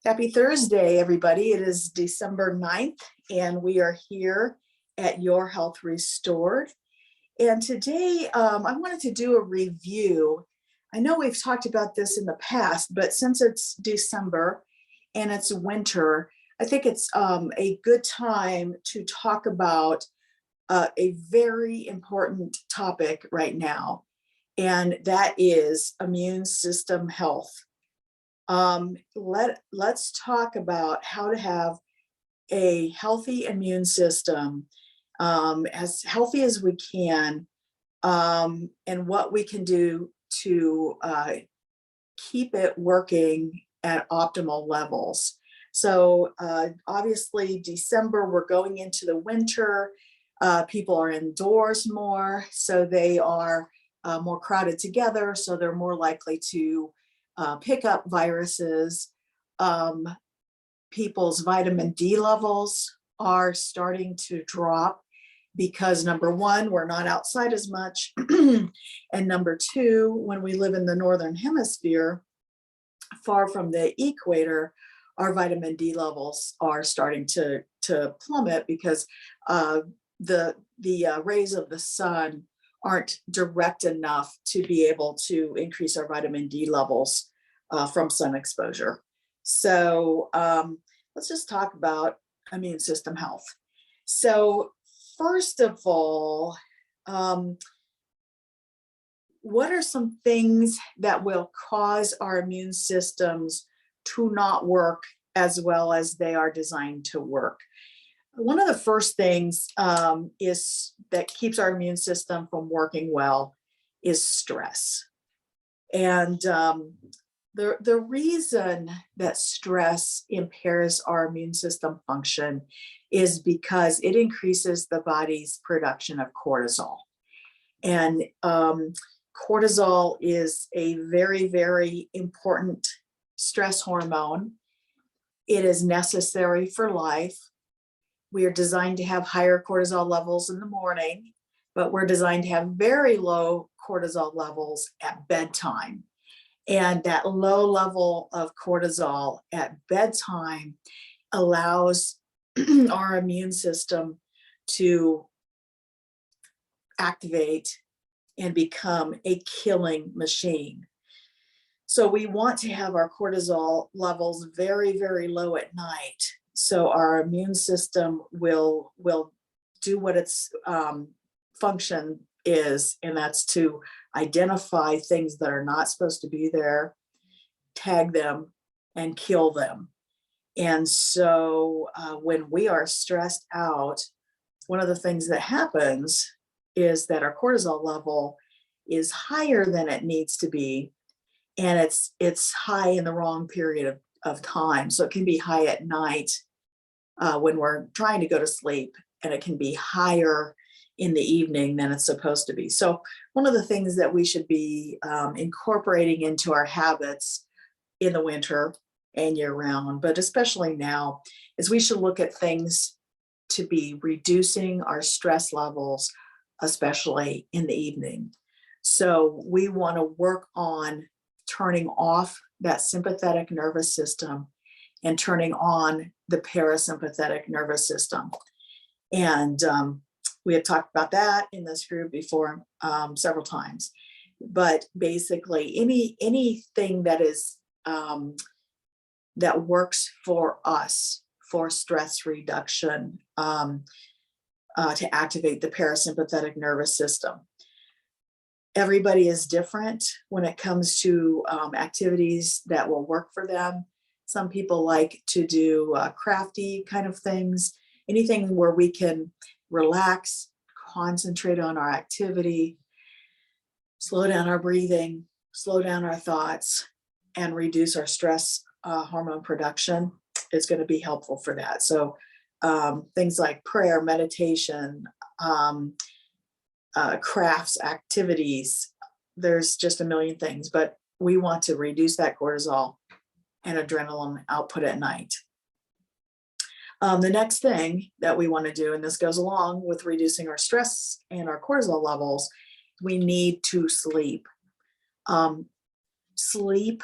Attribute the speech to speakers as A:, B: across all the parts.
A: Happy Thursday, everybody. It is December 9th, and we are here at Your Health Restored. And today, I wanted to do a review. I know we've talked about this in the past, but since it's December and it's winter, I think it's a good time to talk about a very important topic right now, and that is immune system health. Let's talk about how to have a healthy immune system, as healthy as we can, and what we can do to keep it working at optimal levels. So obviously December, we're going into the winter. People are indoors more, so they are more crowded together, so they're more likely to pick up viruses. People's vitamin D levels are starting to drop because number one, we're not outside as much. And number two, when we live in the Northern Hemisphere, far from the equator, our vitamin D levels are starting to plummet because the rays of the sun aren't direct enough to be able to increase our vitamin D levels from sun exposure. So let's just talk about immune system health. So first of all, what are some things that will cause our immune systems to not work as well as they are designed to work? One of the first things is that keeps our immune system from working well is stress. And the reason that stress impairs our immune system function is because it increases the body's production of cortisol. And cortisol is a very, very important stress hormone. It is necessary for life. We are designed to have higher cortisol levels in the morning, but we're designed to have very low cortisol levels at bedtime. And that low level of cortisol at bedtime allows our immune system to activate and become a killing machine. So we want to have our cortisol levels very, very low at night, so our immune system will do what its function is, and that's to identify things that are not supposed to be there, tag them, and kill them. And so when we are stressed out, one of the things that happens is that our cortisol level is higher than it needs to be, and it's high in the wrong period of time. So it can be high at night when we're trying to go to sleep, and it can be higher in the evening than it's supposed to be. So one of the things that we should be incorporating into our habits in the winter and year round, but especially now, is we should look at things to be reducing our stress levels, especially in the evening. So we want to work on turning off that sympathetic nervous system and turning on the parasympathetic nervous system. And we had talked about that in this group before several times. But basically, anything that is that works for us for stress reduction, to activate the parasympathetic nervous system. Everybody is different when it comes to activities that will work for them. Some people like to do crafty kind of things, anything where we can relax, concentrate on our activity, slow down our breathing, slow down our thoughts, and reduce our stress hormone production is going to be helpful for that. So things like prayer, meditation, crafts, activities, there's just a million things, but we want to reduce that cortisol and adrenaline output at night. The next thing that we want to do, and this goes along with reducing our stress and our cortisol levels, we need to sleep. Sleep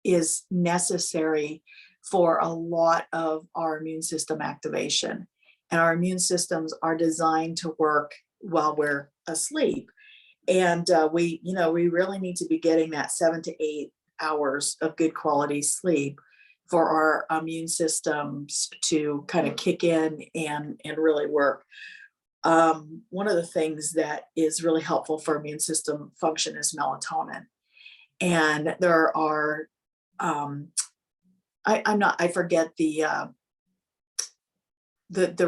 A: is necessary for a lot of our immune system activation. And our immune systems are designed to work while we're asleep. And we really need to be getting that 7 to 8 hours of good quality sleep for our immune systems to kind of kick in and really work. One of the things that is really helpful for immune system function is melatonin. And there are, I forget the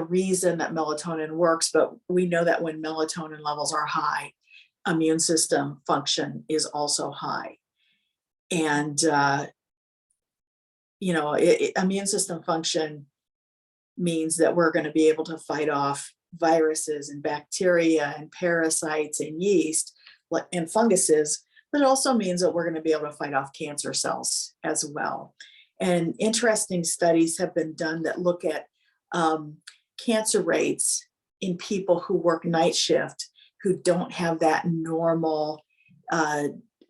A: reason that melatonin works, but we know that when melatonin levels are high, immune system function is also high. And, immune system function means that we're going to be able to fight off viruses and bacteria and parasites and yeast and funguses, but it also means that we're going to be able to fight off cancer cells as well. And interesting studies have been done that look at cancer rates in people who work night shift, who don't have that normal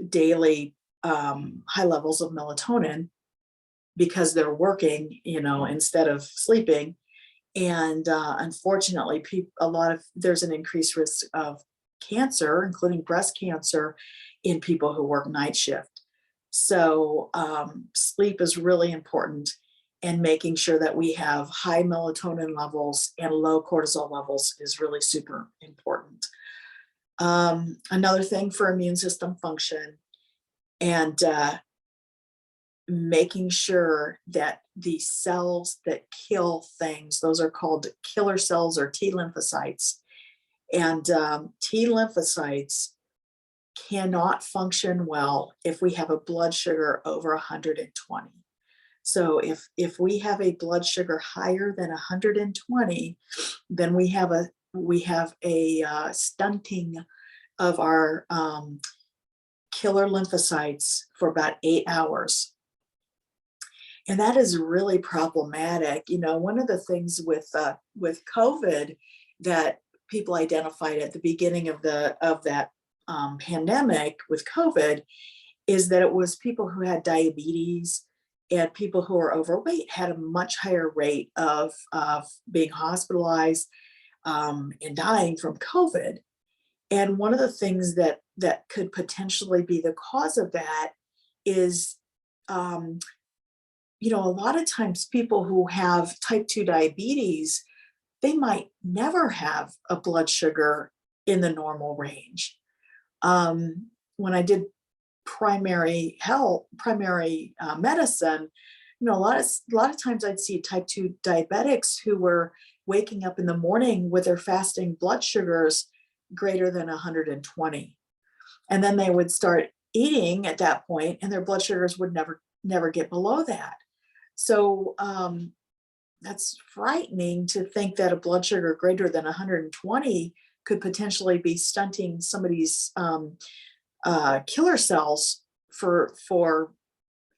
A: daily high levels of melatonin because they're working, instead of sleeping. And unfortunately, there's an increased risk of cancer, including breast cancer, in people who work night shift. So sleep is really important, and making sure that we have high melatonin levels and low cortisol levels is really super important. Another thing for immune system function, and making sure that the cells that kill things, those are called killer cells or T lymphocytes. And T lymphocytes cannot function well if we have a blood sugar over 120. So if we have a blood sugar higher than 120, then we have a stunting of our killer lymphocytes for about 8 hours. And that is really problematic. One of the things with COVID that people identified at the beginning of that pandemic with COVID is that it was people who had diabetes and people who are overweight had a much higher rate of being hospitalized and dying from COVID. And one of the things that could potentially be the cause of that is, a lot of times people who have type 2 diabetes, they might never have a blood sugar in the normal range. When I did primary medicine, a lot of times I'd see type 2 diabetics who were waking up in the morning with their fasting blood sugars greater than 120. And then they would start eating at that point and their blood sugars would never get below that. So that's frightening to think that a blood sugar greater than 120 could potentially be stunting somebody's killer cells for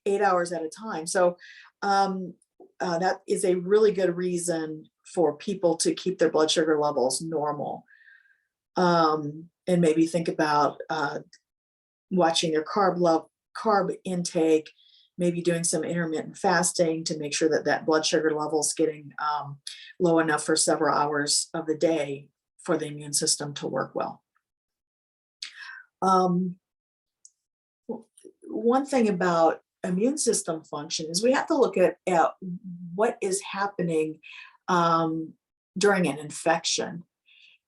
A: 8 hours at a time. So that is a really good reason for people to keep their blood sugar levels normal. And maybe think about watching their carb intake, maybe doing some intermittent fasting to make sure that blood sugar level is getting low enough for several hours of the day for the immune system to work well. One thing about immune system function is we have to look at what is happening during an infection.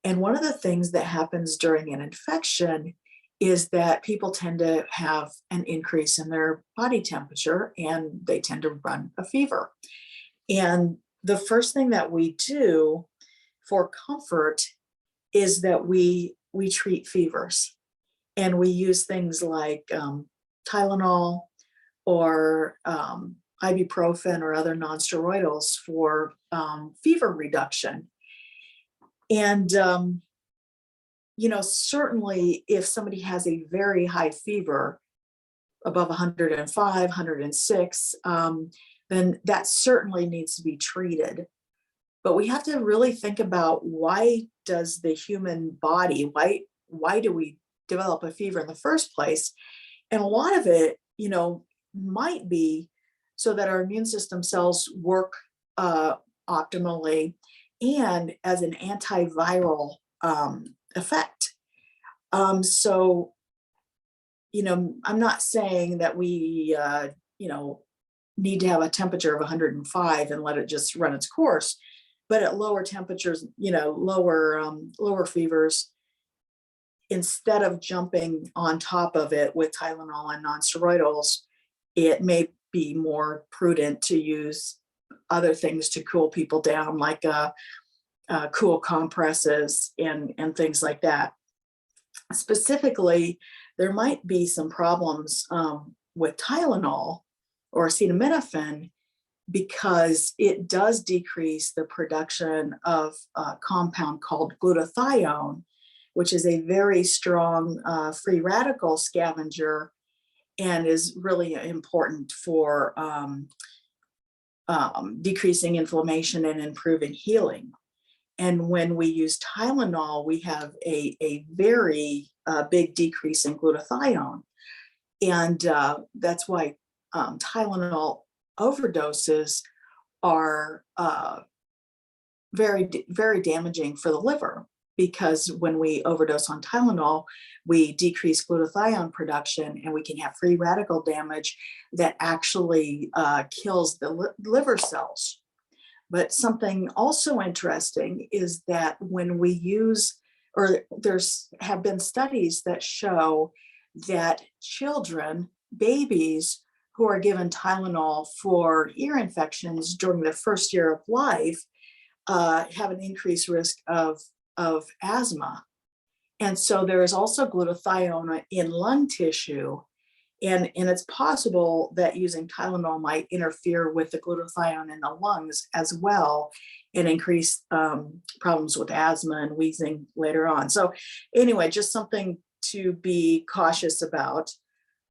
A: And one of the things that happens during an infection is that people tend to have an increase in their body temperature and they tend to run a fever. And the first thing that we do for comfort is that we treat fevers, and we use things like Tylenol or ibuprofen or other nonsteroidals for fever reduction. And certainly if somebody has a very high fever above 105, 106, then that certainly needs to be treated. But we have to really think about, why does the human body, why do we develop a fever in the first place? And a lot of it, might be so that our immune system cells work optimally and as an antiviral effect. So, I'm not saying that we, need to have a temperature of 105 and let it just run its course, but at lower temperatures, lower fevers, instead of jumping on top of it with Tylenol and nonsteroidals, it may be more prudent to use other things to cool people down, like cool compresses and things like that. Specifically, there might be some problems with Tylenol or acetaminophen because it does decrease the production of a compound called glutathione, which is a very strong free radical scavenger and is really important for decreasing inflammation and improving healing. And when we use Tylenol, we have a very big decrease in glutathione. And that's why Tylenol overdoses are very, very damaging for the liver, because when we overdose on Tylenol, we decrease glutathione production and we can have free radical damage that actually kills the liver cells. But something also interesting is that when we use, or have been studies that show that children, babies who are given Tylenol for ear infections during the first year of life have an increased risk of asthma. And so there is also glutathione in lung tissue. And it's possible that using Tylenol might interfere with the glutathione in the lungs as well and increase problems with asthma and wheezing later on. So anyway, just something to be cautious about.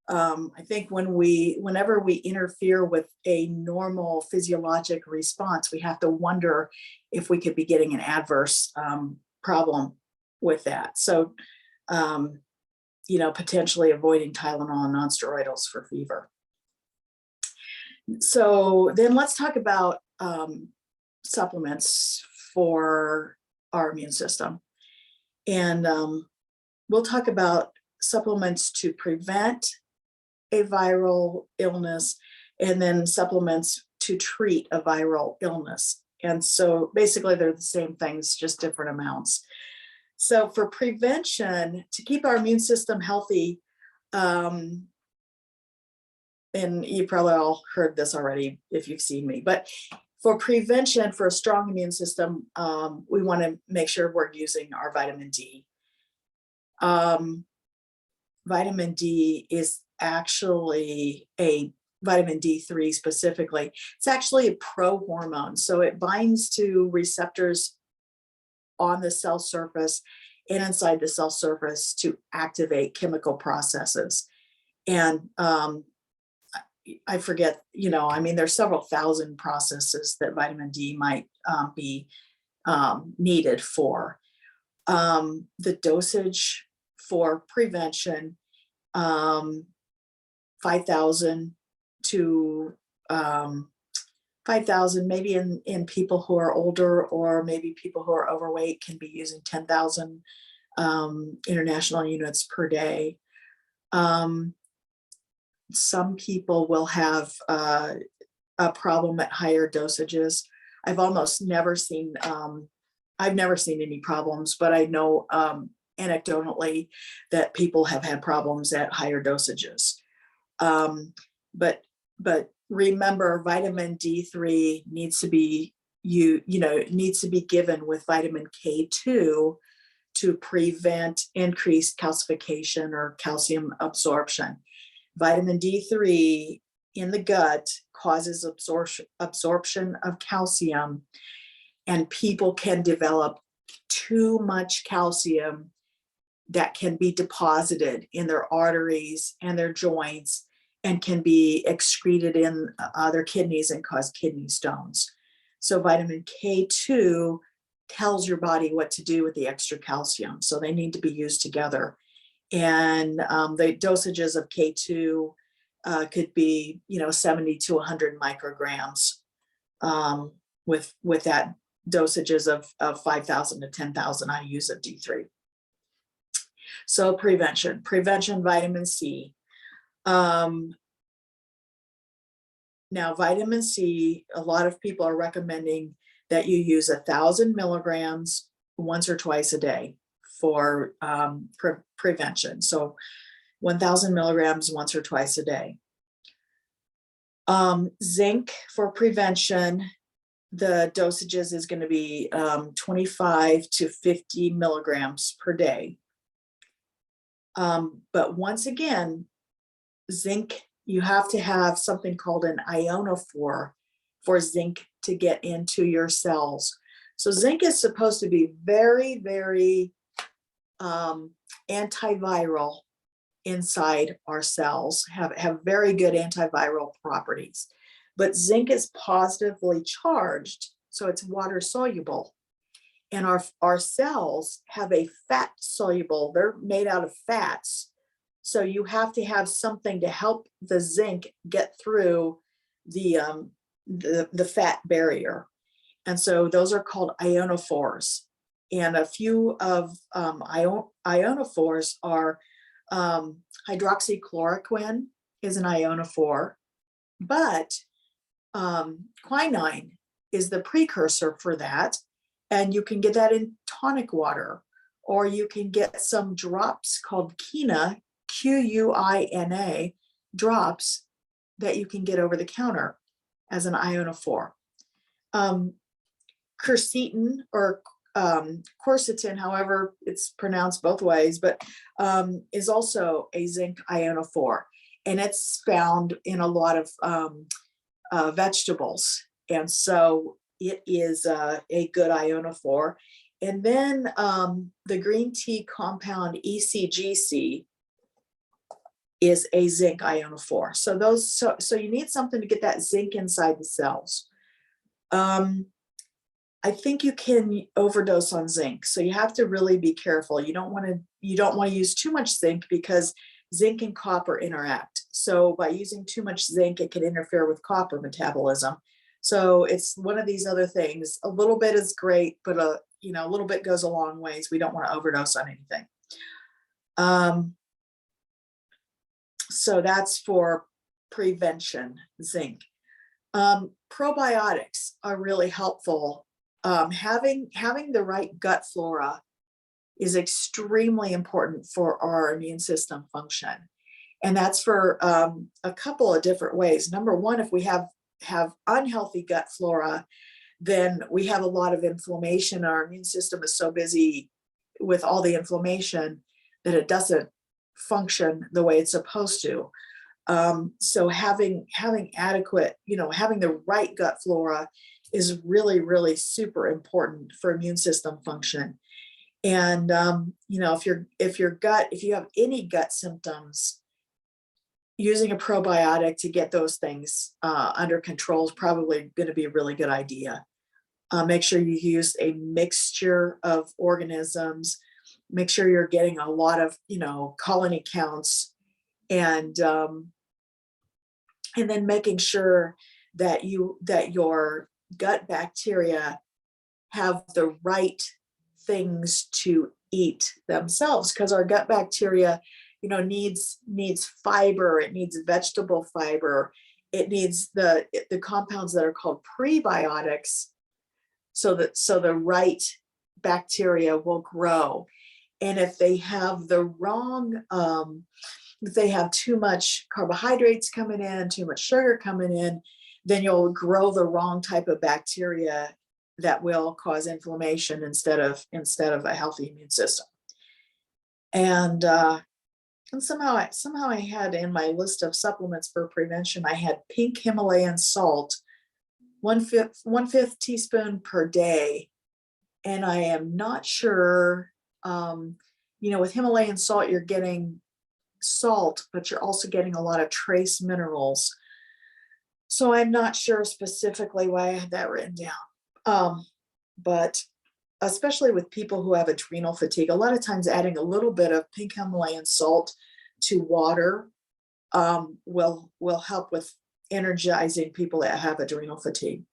A: I think whenever we interfere with a normal physiologic response, we have to wonder if we could be getting an adverse problem with that. So, potentially avoiding Tylenol and nonsteroidals for fever. So then let's talk about supplements for our immune system. And we'll talk about supplements to prevent a viral illness, and then supplements to treat a viral illness. And so basically they're the same things, just different amounts. So for prevention, to keep our immune system healthy, and you probably all heard this already if you've seen me, but for prevention, for a strong immune system, we want to make sure we're using our vitamin D. Vitamin D is actually vitamin D3 specifically. It's actually a pro-hormone. So it binds to receptors on the cell surface and inside the cell surface to activate chemical processes. And I forget, there's several thousand processes that vitamin D might be needed for. The dosage for prevention, 5,000 to 5,000, maybe in people who are older, or maybe people who are overweight can be using 10,000 international units per day. Some people will have a problem at higher dosages. I've never seen any problems, but I know anecdotally that people have had problems at higher dosages. But remember, vitamin D3 needs to be given with vitamin K2 to prevent increased calcification or calcium absorption. Vitamin D3 in the gut causes absorption of calcium, and people can develop too much calcium that can be deposited in their arteries and their joints and can be excreted in their kidneys and cause kidney stones. So vitamin K2 tells your body what to do with the extra calcium. So they need to be used together. And the dosages of K2 could be, 70 to 100 micrograms, with that dosages of 5,000 to 10,000 IUs of D3. So prevention, vitamin C. Now, vitamin C, a lot of people are recommending that you use 1,000 milligrams once or twice a day for prevention. So 1,000 milligrams once or twice a day. Zinc for prevention, the dosages is going to be 25 to 50 milligrams per day. But once again, zinc, you have to have something called an ionophore for zinc to get into your cells. So zinc is supposed to be very, very antiviral inside our cells, have very good antiviral properties. But zinc is positively charged, so it's water soluble. And our cells have a fat soluble, they're made out of fats. So you have to have something to help the zinc get through the fat barrier. And so those are called ionophores. And a few of ionophores are hydroxychloroquine is an ionophore, but quinine is the precursor for that. And you can get that in tonic water, or you can get some drops called Quina, Quina drops that you can get over the counter as an ionophore. Quercetin or quercetin, however it's pronounced both ways, but is also a zinc ionophore, and it's found in a lot of vegetables, and so it is a good ionophore. And then the green tea compound ECGC is a zinc ionophore. So those, so you need something to get that zinc inside the cells. I think you can overdose on zinc, so you have to really be careful. You don't want to use too much zinc, because zinc and copper interact. So by using too much zinc, it can interfere with copper metabolism. So it's one of these other things. A little bit is great, but a little bit goes a long ways. We don't want to overdose on anything. So that's for prevention, zinc. Probiotics are really helpful. Having the right gut flora is extremely important for our immune system function. And that's for a couple of different ways. Number one, if we have unhealthy gut flora, then we have a lot of inflammation. Our immune system is so busy with all the inflammation that it doesn't function the way it's supposed to. So having adequate, having the right gut flora is really, really super important for immune system function. And if you have any gut symptoms, using a probiotic to get those things under control is probably going to be a really good idea. Make sure you use a mixture of organisms. Make sure you're getting a lot of, colony counts, and then making sure that your gut bacteria have the right things to eat themselves, because our gut bacteria, needs fiber, it needs vegetable fiber, it needs the compounds that are called prebiotics, so the right bacteria will grow. And if they have the wrong, if they have too much carbohydrates coming in, too much sugar coming in, then you'll grow the wrong type of bacteria that will cause inflammation instead of a healthy immune system. And somehow I had in my list of supplements for prevention, I had pink Himalayan salt, 1/5 teaspoon per day. And I am not sure, with Himalayan salt, you're getting salt, but you're also getting a lot of trace minerals. So I'm not sure specifically why I had that written down. But especially with people who have adrenal fatigue, a lot of times adding a little bit of pink Himalayan salt to water will help with energizing people that have adrenal fatigue.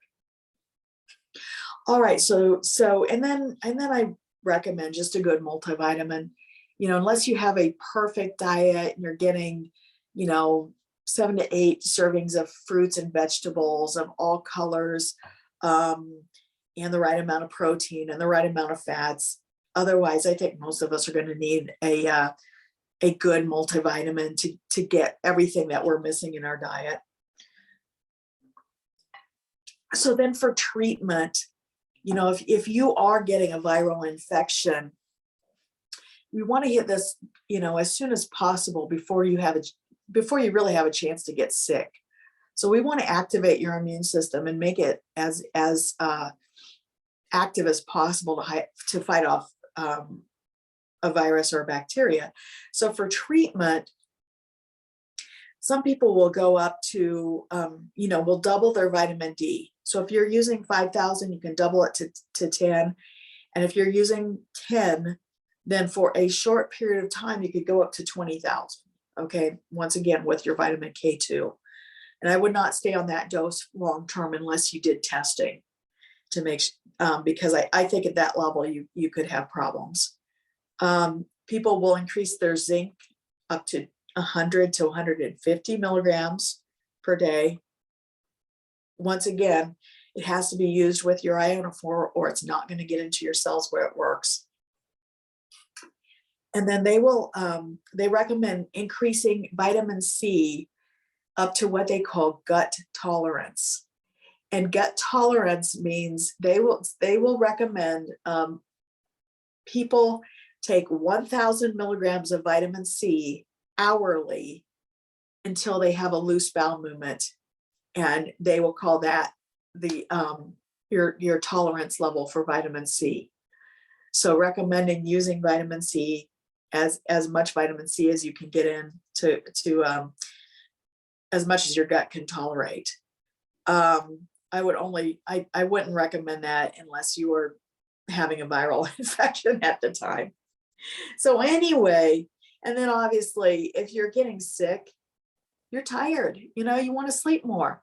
A: All right, and then I recommend just a good multivitamin. Unless you have a perfect diet and you're getting, 7 to 8 servings of fruits and vegetables of all colors, and the right amount of protein and the right amount of fats. Otherwise, I think most of us are going to need a good multivitamin to get everything that we're missing in our diet. So then for treatment, if you are getting a viral infection, you want to hit this, as soon as possible before you really have a chance to get sick. So we want to activate your immune system and make it as active as possible to fight off a virus or a bacteria. So for treatment, some people will go up to, will double their vitamin D. So if you're using 5,000, you can double it to 10. And if you're using 10, then for a short period of time, you could go up to 20,000. Okay, once again, with your vitamin K2. And I would not stay on that dose long term unless you did testing to make, because I think at that level, you could have problems. People will increase their zinc up to 100 to 150 milligrams per day. Once again, it has to be used with your ionophore or it's not going to get into your cells where it works. And then they recommend increasing vitamin C up to what they call gut tolerance. And gut tolerance means they will recommend people take 1,000 milligrams of vitamin C hourly until they have a loose bowel movement, and they will call that your tolerance level for vitamin C. So recommending using vitamin C, as much vitamin C as you can get in to as much as your gut can tolerate. I wouldn't recommend that unless you were having a viral infection at the time. So anyway, and then obviously if you're getting sick, you're tired, you want to sleep more.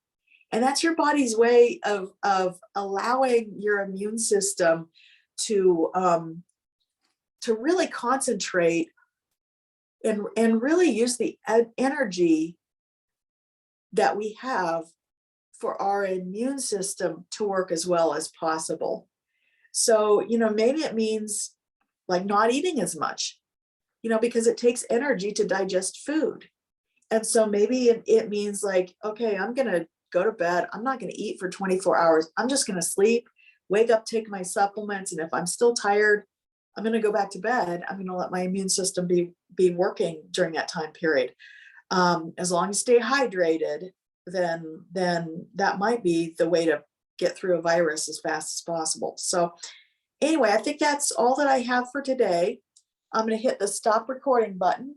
A: And that's your body's way of allowing your immune system to really concentrate and really use the energy that we have for our immune system to work as well as possible. So, maybe it means like not eating as much, because it takes energy to digest food. And so maybe it means like, okay, I'm going to go to bed. I'm not going to eat for 24 hours. I'm just going to sleep, wake up, take my supplements. And if I'm still tired, I'm going to go back to bed. I'm going to let my immune system be working during that time period. As long as you stay hydrated, then that might be the way to get through a virus as fast as possible. So anyway, I think that's all that I have for today. I'm going to hit the stop recording button